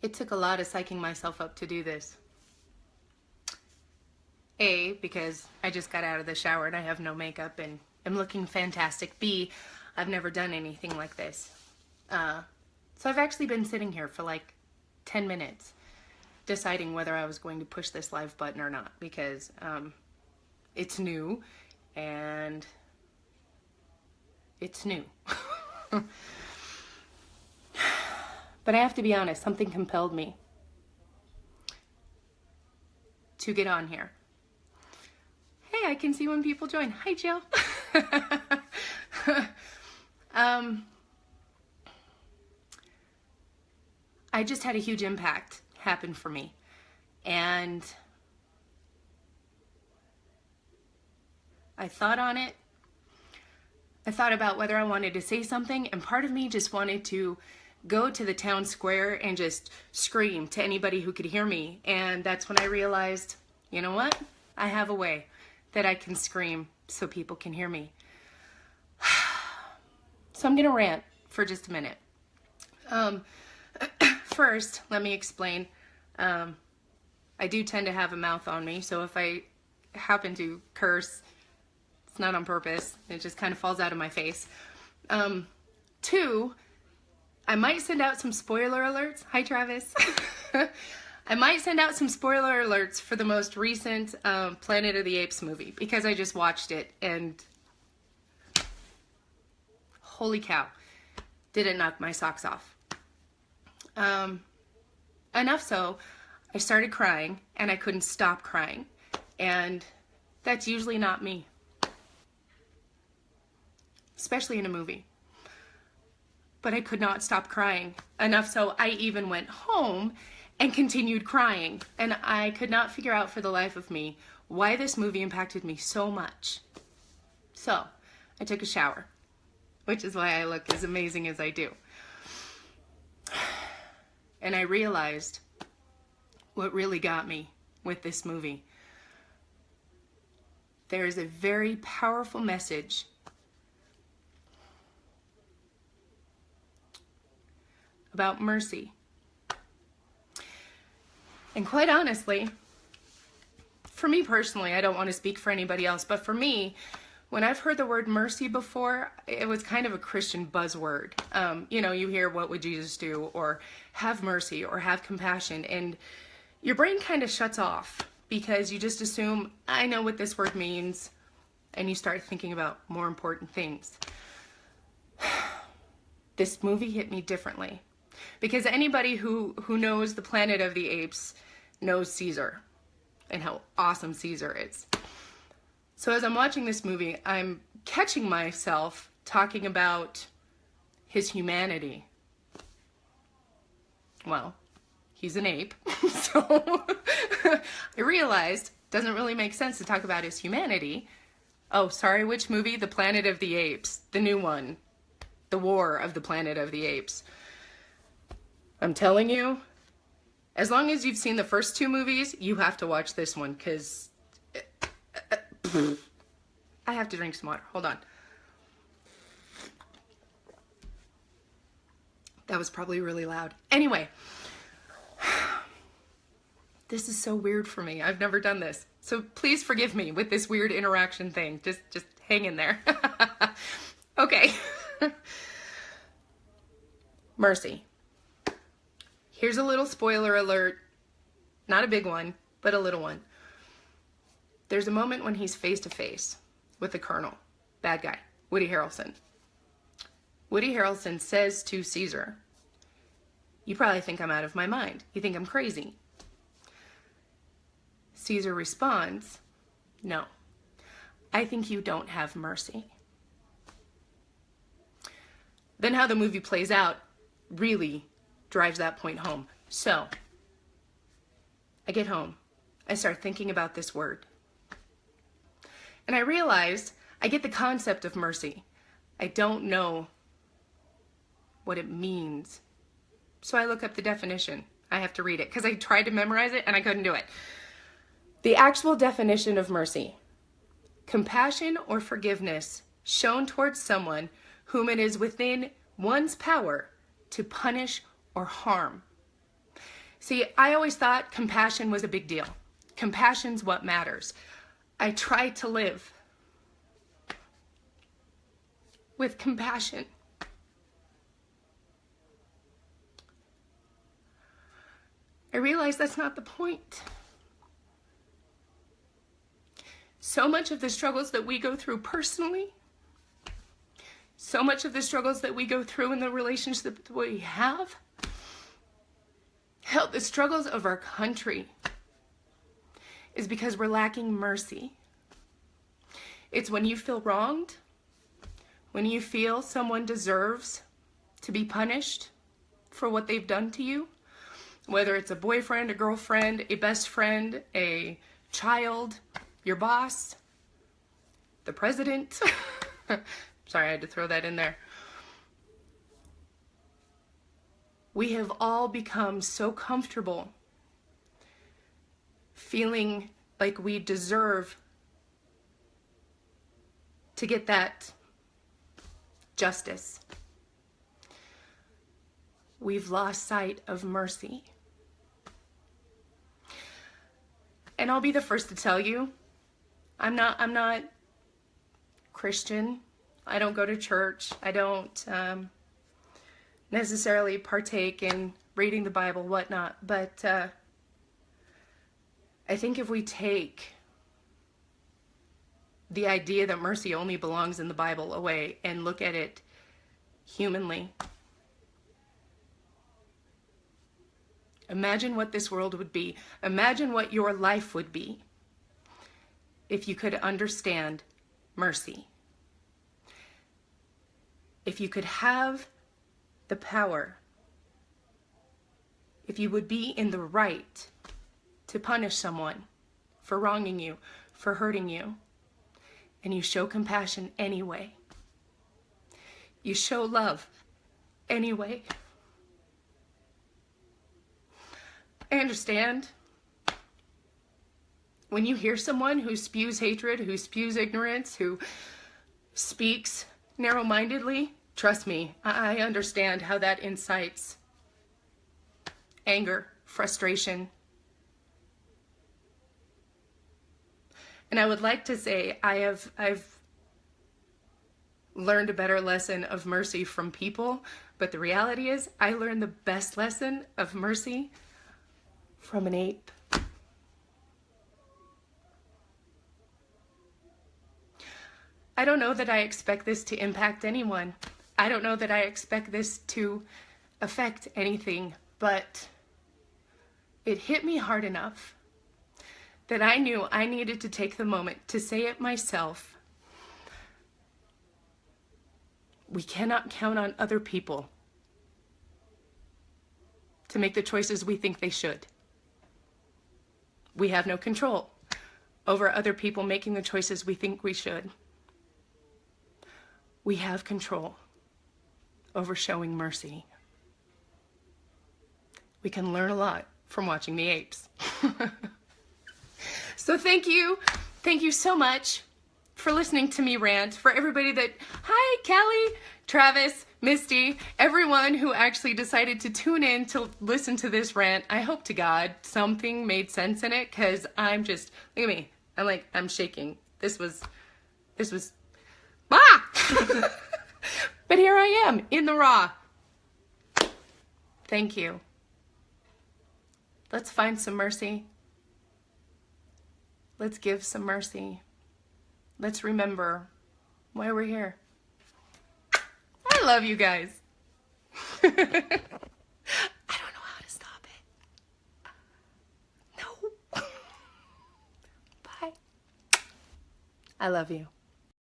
It took a lot of psyching myself up to do this. A, because I just got out of the shower and I have no makeup and am looking fantastic. B, I've never done anything like this. So I've actually been sitting here for like 10 minutes deciding whether I was going to push this live button or not, because it's new and it's new. But I have to be honest, something compelled me to get on here. Hey, I can see when people join. Hi, Jill. I just had a huge impact happen for me. And I thought on it. I thought about whether I wanted to say something, and part of me just wanted to go to the town square and just scream to anybody who could hear me. And that's when I realized, you know what? I have a way that I can scream so people can hear me. So I'm gonna rant for just a minute. First, let me explain. I do tend to have a mouth on me, so if I happen to curse, it's not on purpose. It just kind of falls out of my face. Two, I might send out some spoiler alerts. Hi, Travis. I might send out some spoiler alerts for the most recent Planet of the Apes movie, because I just watched it and holy cow, did it knock my socks off. Enough so, I started crying and I couldn't stop crying, and that's usually not me, especially in a movie. But I could not stop crying, enough so I even went home and continued crying, and I could not figure out for the life of me why this movie impacted me so much. So I took a shower, which is why I look as amazing as I do. And I realized what really got me with this movie. There is a very powerful message about mercy. And quite honestly, for me personally, I don't want to speak for anybody else, but for me, when I've heard the word mercy before, it was kind of a Christian buzzword. You know, you hear, what would Jesus do? Or have mercy, or have compassion. And your brain kind of shuts off because you just assume, I know what this word means. And you start thinking about more important things. This movie hit me differently. Because anybody who knows the Planet of the Apes knows Caesar and how awesome Caesar is. So as I'm watching this movie, I'm catching myself talking about his humanity. Well, he's an ape, so I realized it doesn't really make sense to talk about his humanity. Oh, sorry, which movie? The Planet of the Apes, the new one, The War of the Planet of the Apes. I'm telling you, as long as you've seen the first two movies, you have to watch this one, because I have to drink some water. Hold on. That was probably really loud. Anyway, this is so weird for me. I've never done this. So please forgive me with this weird interaction thing. Just hang in there. Okay. Mercy. Here's a little spoiler alert. Not a big one, but a little one. There's a moment when he's face to face with the Colonel, bad guy, Woody Harrelson. Woody Harrelson says to Caesar, "You probably think I'm out of my mind. You think I'm crazy." Caesar responds, "No, I think you don't have mercy." Then how the movie plays out really drives that point home. So, I get home. I start thinking about this word. And I realized I get the concept of mercy. I don't know what it means. So I look up the definition. I have to read it because I tried to memorize it and I couldn't do it. The actual definition of mercy: compassion or forgiveness shown towards someone whom it is within one's power to punish or harm. See, I always thought compassion was a big deal. Compassion's what matters. I try to live with compassion. I realize that's not the point. So much of the struggles that we go through personally, so much of the struggles that we go through in the relationships that we have, hell, the struggles of our country is because we're lacking mercy. It's when you feel wronged, when you feel someone deserves to be punished for what they've done to you, whether it's a boyfriend, a girlfriend, a best friend, a child, your boss, the president. Sorry, I had to throw that in there. We have all become so comfortable feeling like we deserve to get that justice. We've lost sight of mercy. And I'll be the first to tell you, I'm not Christian. I don't go to church. I don't necessarily partake in reading the Bible, whatnot. But I think if we take the idea that mercy only belongs in the Bible away and look at it humanly, imagine what this world would be. Imagine what your life would be if you could understand mercy. If you could have the power, if you would be in the right to punish someone for wronging you, for hurting you, and you show compassion anyway. You show love anyway. I understand when you hear someone who spews hatred, who spews ignorance, who speaks narrow-mindedly, trust me, I understand how that incites anger, frustration. And I would like to say I've learned a better lesson of mercy from people, but the reality is I learned the best lesson of mercy from an ape. I don't know that I expect this to impact anyone. I don't know that I expect this to affect anything, but it hit me hard enough that I knew I needed to take the moment to say it myself. We cannot count on other people to make the choices we think they should. We have no control over other people making the choices we think we should. We have control over showing mercy. We can learn a lot from watching the apes. So thank you so much for listening to me rant. For everybody that, hi Callie, Travis, Misty, everyone who actually decided to tune in to listen to this rant. I hope to God something made sense in it, because I'm just, look at me, I'm shaking. This was, but here I am in the raw. Thank you. Let's find some mercy. Let's give some mercy. Let's remember why we're here. I love you guys. I don't know how to stop it. No. Bye. I love you.